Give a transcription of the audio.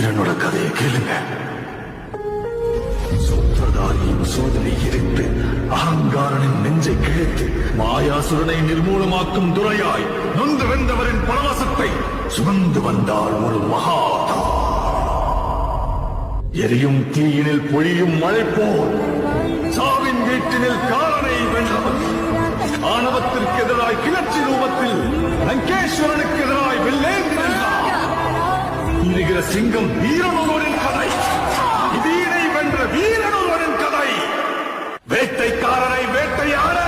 வீரனோட கதையை கேளுங்க. சூத்திரதாரியின் சோதனை எரித்து அகங்காரனின் நெஞ்சை கிழித்து மாயாசுரனை நிர்மூலமாக்கும் துறையாய் நொந்து வென்றவரின் பரவசத்தை சுமந்து வந்தார் ஒரு மகாதா. எரியும் தீயினில் பொழியும் மழை போல் சாவின் வீட்டினில் காலனை வென்றவர். ஆணவத்திற்கு எதிராய் கிளர்ச்சி ரூபத்தில் லங்கேஸ்வரனுக்கு எதிராய் வெள்ளேந்தி நின்றார். சிங்கம் வீரனொருவரின் கதை. வீரனொருவரின் கதை. வேட்டைக்காரனை வேட்டையாட